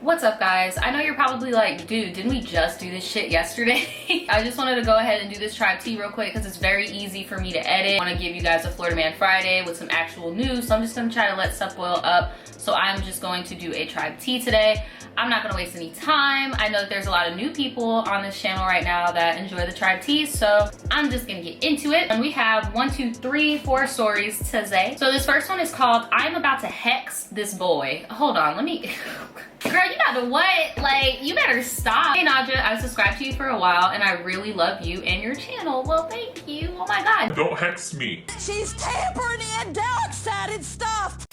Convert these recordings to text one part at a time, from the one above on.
What's up, guys? I know you're probably like, dude, didn't we just do this shit yesterday? I just wanted to go ahead and do this tribe tea real quick because it's very easy for me to edit. I want to give you guys a Florida Man Friday with some actual news, so I'm just going to try to let stuff boil up. So I'm just going to do a tribe tea today. I'm not going to waste any time. I know that there's a lot of new people on this channel right now that enjoy the tribe teas, so I'm just going to get into it. And we have 4 stories today. So this first one is called I'm About to Hex This Boy. Hold on, let me... Girl, you got to what? Like, you better stop. Hey, Naja, I've subscribed to you for a while, and I really love you and your channel. Well, thank you. Oh my God. Don't hex me. She's tampering in Dalek-sided stuff.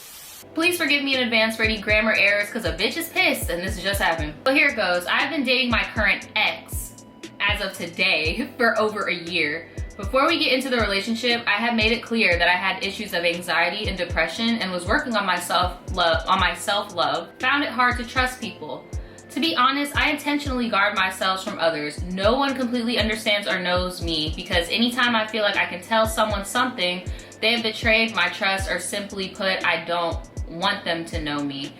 Please forgive me in advance for any grammar errors because a bitch is pissed and this just happened. But here it goes. I've been dating my current ex as of today for over a year. Before we get into the relationship, I had made it clear that I had issues of anxiety and depression and was working on my self-love. Found it hard to trust people. To be honest, I intentionally guard myself from others. No one completely understands or knows me because anytime I feel like I can tell someone something, they have betrayed my trust, or simply put, I don't want them to know me.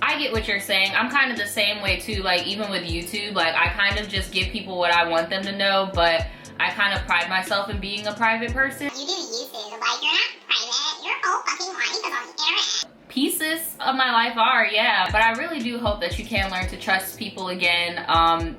I get what you're saying. I'm kind of the same way too, like even with YouTube, like I kind of just give people what I want them to know, but I kind of pride myself in being a private person. You do YouTube, like you're not private, you're all fucking lying because on the internet. Pieces of my life are, yeah, but I really do hope that you can learn to trust people again.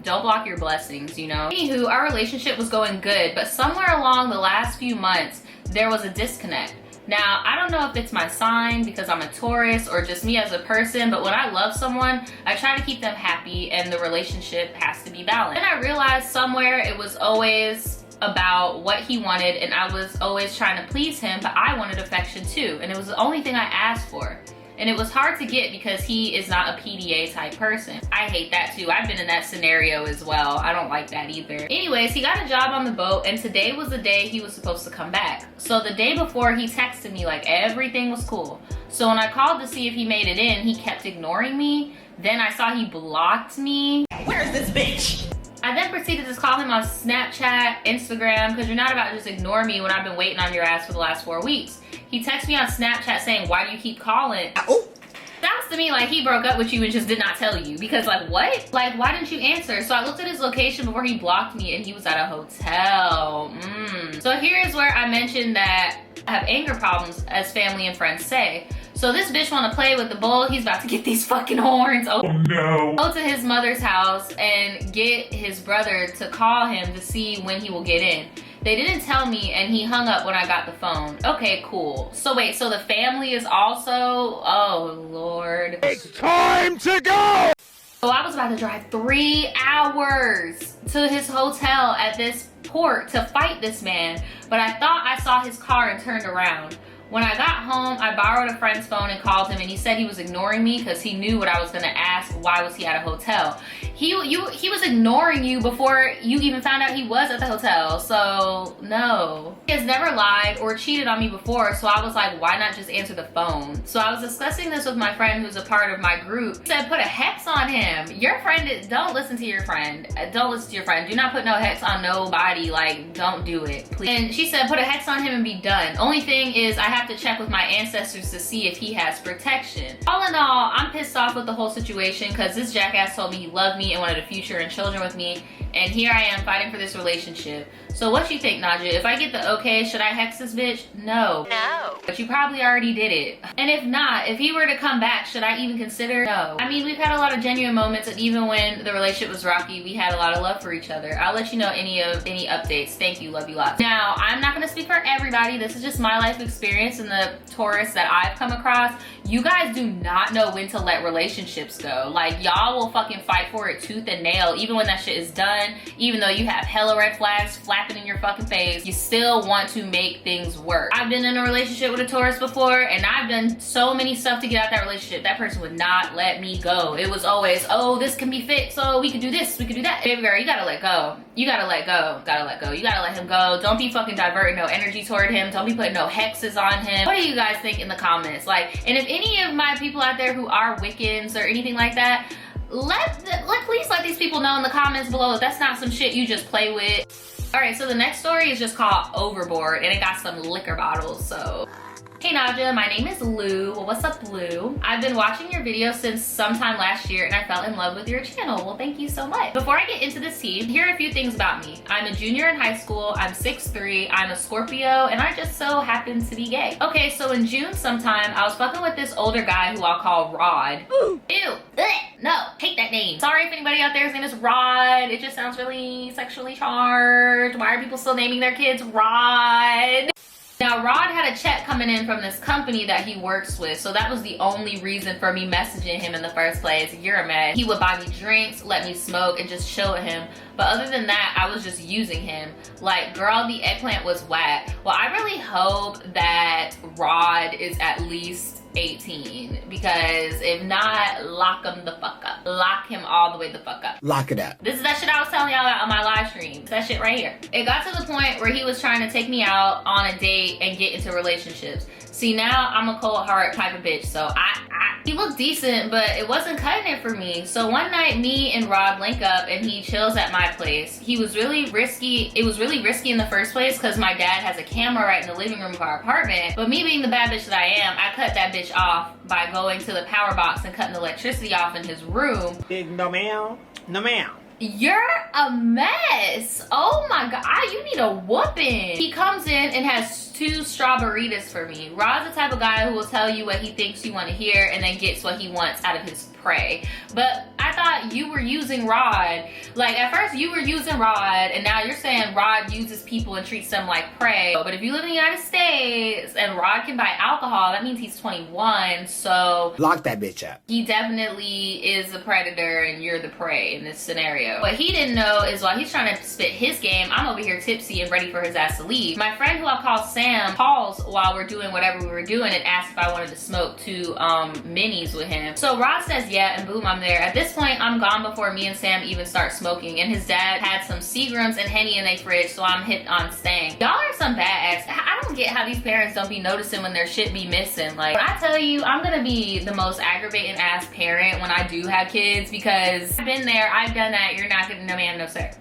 Don't block your blessings, you know. Anywho, our relationship was going good, but somewhere along the last few months, there was a disconnect. Now, I don't know if it's my sign because I'm a Taurus or just me as a person, but when I love someone, I try to keep them happy and the relationship has to be balanced. And I realized somewhere it was always about what he wanted and I was always trying to please him, but I wanted affection too. And it was the only thing I asked for. And it was hard to get because he is not a PDA type person. I hate that too. I've been in that scenario as well. I don't like that either. Anyways, he got a job on the boat and today was the day he was supposed to come back. So the day before he texted me like everything was cool. So when I called to see if he made it in, he kept ignoring me. Then I saw he blocked me. Where's this bitch? I then proceeded to call him on Snapchat, Instagram, because you're not about to just ignore me when I've been waiting on your ass for the last 4 weeks. He texted me on Snapchat saying, why do you keep calling? Oh. Sounds to me like he broke up with you and just did not tell you, because like, what? Like, why didn't you answer? So I looked at his location before he blocked me and he was at a hotel. So here's where I mentioned that I have anger problems, as family and friends say. So this bitch wanna play with the bull. He's about to get these fucking horns. Oh no. Go to his mother's house and get his brother to call him to see when he will get in. They didn't tell me and he hung up when I got the phone. Okay, cool. So wait, so the family is also, oh Lord. It's time to go! So I was about to drive 3 hours to his hotel at this port to fight this man, but I thought I saw his car and turned around. When I got home, I borrowed a friend's phone and called him and he said he was ignoring me because he knew what I was gonna ask, why was he at a hotel? He was ignoring you before you even found out he was at the hotel, so no. He has never lied or cheated on me before, so I was like, why not just answer the phone? So I was discussing this with my friend who's a part of my group. He said, put a hex on him. Your friend, don't listen to your friend. Don't listen to your friend. Do not put no hex on nobody, like don't do it, please. And she said, put a hex on him and be done. Only thing is I have to check with my ancestors to see if he has protection. All in all, I'm pissed off with the whole situation because this jackass told me he loved me and wanted a future and children with me, and here I am fighting for this relationship. So what you think, Naja? If I get the okay, should I hex this bitch? No. No. But you probably already did it. And if not, if he were to come back, should I even consider? No. I mean, we've had a lot of genuine moments, and even when the relationship was rocky, we had a lot of love for each other. I'll let you know any updates. Thank you, love you lots. Now, I'm not gonna speak for everybody. This is just my life experience and the Taurus that I've come across. You guys do not know when to let relationships go. Like, y'all will fucking fight for it tooth and nail, even when that shit is done, even though you have hella red flags flapping in your fucking face, you still want to make things work. I've been in a relationship with a Taurus before, and I've done so many stuff to get out that relationship. That person would not let me go. It was always, oh, this can be fixed, so we could do this, we could do that. Baby girl, you gotta let go. You gotta let go, gotta let go. You gotta let him go. Don't be fucking diverting no energy toward him. Don't be putting no hexes on him. What do you guys think in the comments? Like, and if any of my people out there who are Wiccans or anything like that, please let these people know in the comments below if that's not some shit you just play with. All right, so the next story is just called Overboard, and it got some liquor bottles, so Hey Naja, my name is Lou. Well, what's up, Lou? I've been watching your videos since sometime last year and I fell in love with your channel. Well, thank you so much. Before I get into this tea, here are a few things about me. I'm a junior in high school, I'm 6'3", I'm a Scorpio, and I just so happen to be gay. Okay, so in June sometime, I was fucking with this older guy who I'll call Rod. Ooh. Ew. Ugh. No, hate that name. Sorry if anybody out there's name is Rod. It just sounds really sexually charged. Why are people still naming their kids Rod? Now, Rod had a check coming in from this company that he works with, so that was the only reason for me messaging him in the first place. You're a man. He would buy me drinks, let me smoke, and just chill with him. But other than that, I was just using him. Like, girl, the eggplant was whack. Well, I really hope that Rod is at least 18, because if not, lock him the fuck up. Lock him all the way the fuck up. Lock it up. This is that shit I was telling y'all about on my live stream. It's that shit right here. It got to the point where he was trying to take me out on a date and get into relationships. See, now I'm a cold heart type of bitch, so he looked decent, but it wasn't cutting it for me. So one night, me and Rod link up and he chills at my place. He was really risky. It was really risky in the first place because my dad has a camera right in the living room of our apartment. But me being the bad bitch that I am, I cut that bitch off by going to the power box and cutting the electricity off in his room. No ma'am. No ma'am. You're a mess. Oh my god, you need a whooping. He comes in and has 2 strawberries for me. Rod's the type of guy who will tell you what he thinks you want to hear and then gets what he wants out of his prey. But I thought you were using Rod. Like, at first you were using Rod and now you're saying Rod uses people and treats them like prey. But if you live in the United States and Rod can buy alcohol, that means he's 21, so lock that bitch up. He definitely is a predator and you're the prey in this scenario. What he didn't know is while he's trying to spit his game, I'm over here tipsy and ready for his ass to leave. My friend who I call Sam calls while we're doing whatever we were doing and asked if I wanted to smoke 2 minis with him. So Rod says yeah, and boom, I'm there. At this point, I'm gone before me and Sam even start smoking, and his dad had some Seagrams and Henny in their fridge, so I'm hit on staying. Y'all are some bad ass. I don't get how these parents don't be noticing when their shit be missing. Like, when I tell you, I'm gonna be the most aggravating ass parent when I do have kids, because I've been there, I've done that. You're not gonna, no ma'am, no sir.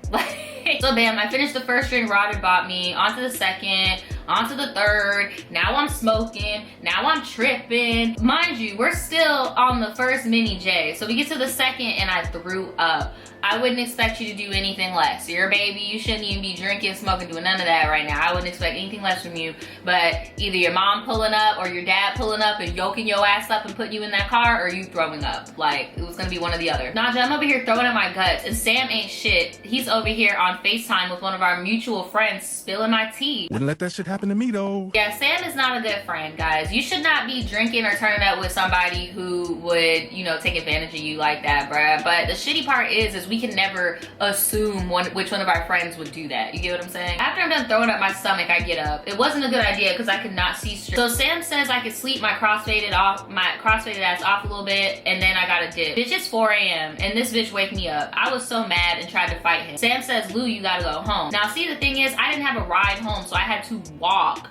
So bam, I finished the first drink Rod had bought me, onto the second, onto the third. Now I'm smoking, now I'm tripping. Mind you, we're still on the first mini J. So we get to the second and I threw up. I wouldn't expect you to do anything less. You're a baby, you shouldn't even be drinking, smoking, doing none of that right now. I wouldn't expect anything less from you. But either your mom pulling up or your dad pulling up and yoking your ass up and putting you in that car, or you throwing up. Like, it was gonna be one or the other. Naja, I'm over here throwing up my guts, and Sam ain't shit. He's over here on FaceTime with one of our mutual friends spilling my tea. Wouldn't let that shit happen to me though. Yeah, Sam is not a good friend, guys. You should not be drinking or turning up with somebody who would, you know, take advantage of you like that, bruh. But the shitty part is we can never assume which one of our friends would do that. You get what I'm saying? After I'm done throwing up my stomach, I get up. It wasn't a good idea because I could not see straight. So Sam says I could sleep my crossfaded ass off a little bit, and then I gotta dip. Bitch, it's 4 a.m. and this bitch wake me up. I was so mad and tried to fight him. Sam says, Lou, you gotta go home. Now see, the thing is, I didn't have a ride home, so I had to walk.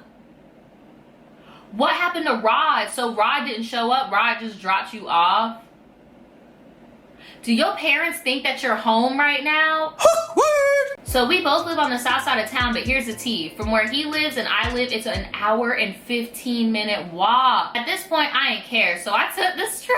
What happened to Rod? So Rod didn't show up, Rod just dropped you off? Do your parents think that you're home right now? So we both live on the south side of town, but here's the tea. From where he lives and I live, it's an hour and 15-minute walk. At this point, I ain't care, so I took the stroll.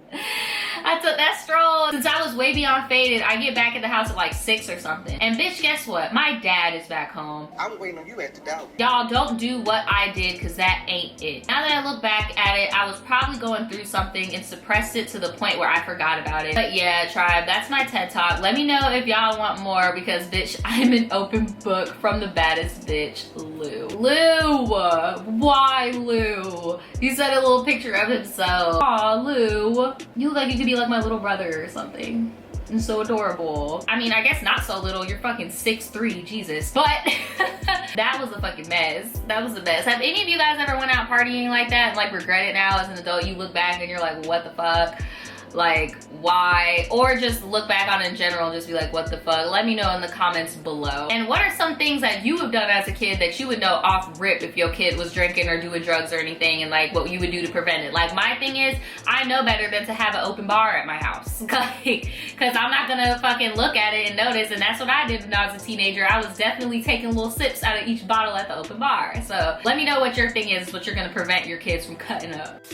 I took that stroll. Since I was way beyond faded, I get back at the house at like 6 or something. And bitch, guess what? My dad is back home. I'm waiting on you at the door. Y'all don't do what I did, because that ain't it. Now that I look back at it, I was probably going through something and suppressed it to the point where I forgot about it. But yeah, tribe, that's my TED Talk. Let me know if y'all want more, because bitch, I'm an open book from the baddest bitch, Lou. Lou! Why Lou? He sent a little picture of himself. Aw, Lou. You look like you could be like my little brother or something. And so adorable. I mean, I guess not so little. You're fucking 6'3", Jesus. But that was a fucking mess. That was a mess. Have any of you guys ever went out partying like that and like regret it now as an adult? You look back and you're like, what the fuck? like why, or just look back on it in general and just be like, what the fuck? Let me know in the comments below. And what are some things that you have done as a kid that you would know off rip if your kid was drinking or doing drugs or anything, and like what you would do to prevent it? Like my thing is, I know better than to have an open bar at my house. Like, cause I'm not gonna fucking look at it and notice, and that's what I did when I was a teenager. I was definitely taking little sips out of each bottle at the open bar. So let me know what your thing is, what you're gonna prevent your kids from cutting up.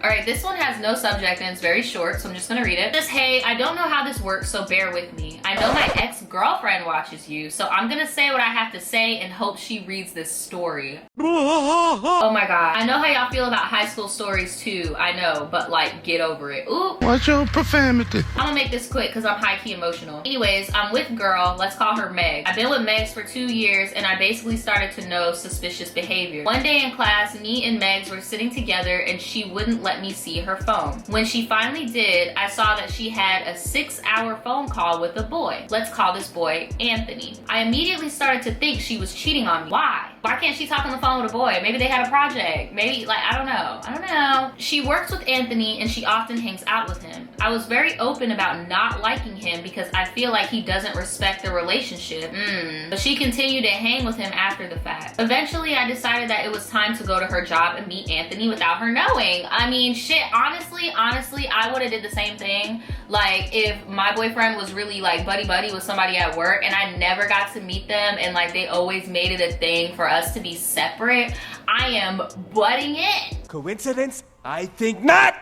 All right, this one has no subject and it's very short, so I'm just gonna read it. It says, hey, I don't know how this works, so bear with me. I know my ex-girlfriend watches you, so I'm gonna say what I have to say and hope she reads this story. Oh my God. I know how y'all feel about high school stories too, I know, but like, get over it. Ooh. Watch your profanity. I'm gonna make this quick because I'm high-key emotional. Anyways, I'm with girl, let's call her Meg. I've been with Megs for 2 years and I basically started to know suspicious behavior. One day in class, me and Megs were sitting together and she wouldn't let me see her phone. When she finally did, I saw that she had a 6-hour phone call with a boy. Let's call this boy Anthony. I immediately started to think she was cheating on me. Why? Why can't she talk on the phone with a boy? Maybe they had a project. Maybe, like, I don't know. She works with Anthony and she often hangs out with him. I was very open about not liking him because I feel like he doesn't respect the relationship. But she continued to hang with him after the fact. Eventually, I decided that it was time to go to her job and meet Anthony without her knowing. I mean, shit, honestly, I would have did the same thing. Like, if my boyfriend was really like buddy-buddy with somebody at work and I never got to meet them and like they always made it a thing for us to be separate, I am butting in. Coincidence? I think not.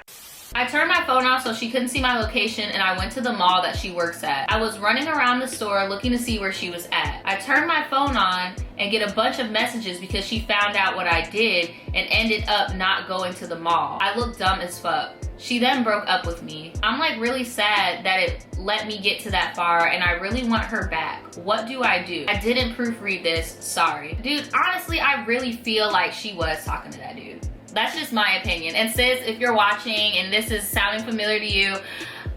I turned my phone off so she couldn't see my location and I went to the mall that she works at. I was running around the store looking to see where she was at. I turned my phone on and get a bunch of messages because she found out what I did and ended up not going to the mall. I looked dumb as fuck. She then broke up with me. I'm like really sad that it let me get to that far and I really want her back. What do? I didn't proofread this, sorry. Dude, honestly, I really feel like she was talking to that dude. That's just my opinion. And sis, if you're watching and this is sounding familiar to you,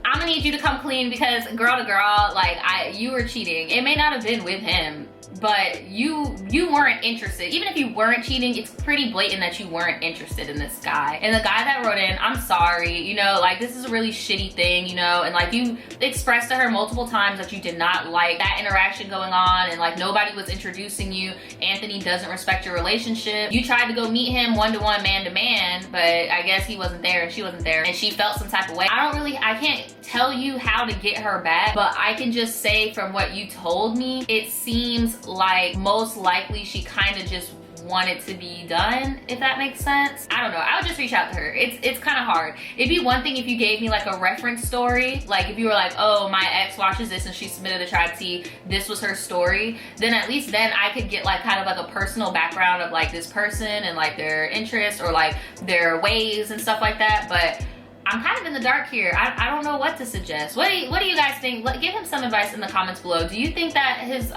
I'm gonna need you to come clean because girl to girl, like you were cheating. It may not have been with him, but you weren't interested. Even if you weren't cheating, it's pretty blatant that you weren't interested in this guy. And the guy that wrote in, I'm sorry, you know, like this is a really shitty thing, you know, and like you expressed to her multiple times that you did not like that interaction going on and like nobody was introducing you. Anthony doesn't respect your relationship. You tried to go meet him one-to-one, man-to-man, but I guess he wasn't there and she wasn't there and she felt some type of way. I can't tell you how to get her back, but I can just say from what you told me, it seems like most likely she kind of just wanted to be done, if that makes sense. I don't know, I would just reach out to her. It's kind of hard. It'd be one thing if you gave me like a reference story, like if you were like, oh, my ex watches this and she submitted a Tribetea, this was her story, then at least then I could get like kind of like a personal background of like this person and like their interests or like their ways and stuff like that. But I'm kind of in the dark here. I don't know what to suggest. What do you guys think? Give him some advice in the comments below. Do you think that his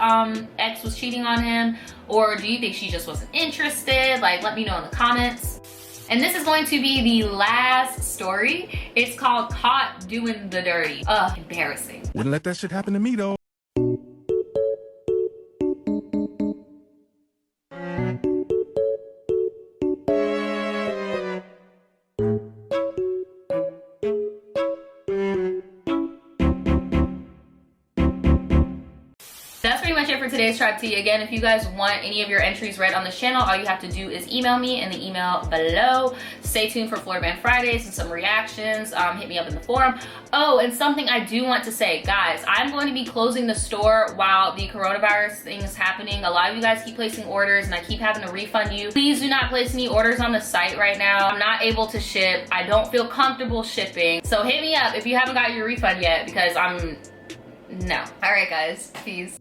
ex was cheating on him? Or do you think she just wasn't interested? Like, let me know in the comments. And this is going to be the last story. It's called Caught Doing the Dirty. Ugh, embarrassing. Wouldn't let that shit happen to me though. That's pretty much it for today's Tribetea. Again, if you guys want any of your entries read on this channel, all you have to do is email me in the email below. Stay tuned for Florida Man Fridays and some reactions. Hit me up in the forum. Oh, and something I do want to say, guys, I'm going to be closing the store while the coronavirus thing is happening. A lot of you guys keep placing orders and I keep having to refund you. Please do not place any orders on the site right now. I'm not able to ship. I don't feel comfortable shipping. So hit me up if you haven't got your refund yet because no. All right, guys, peace.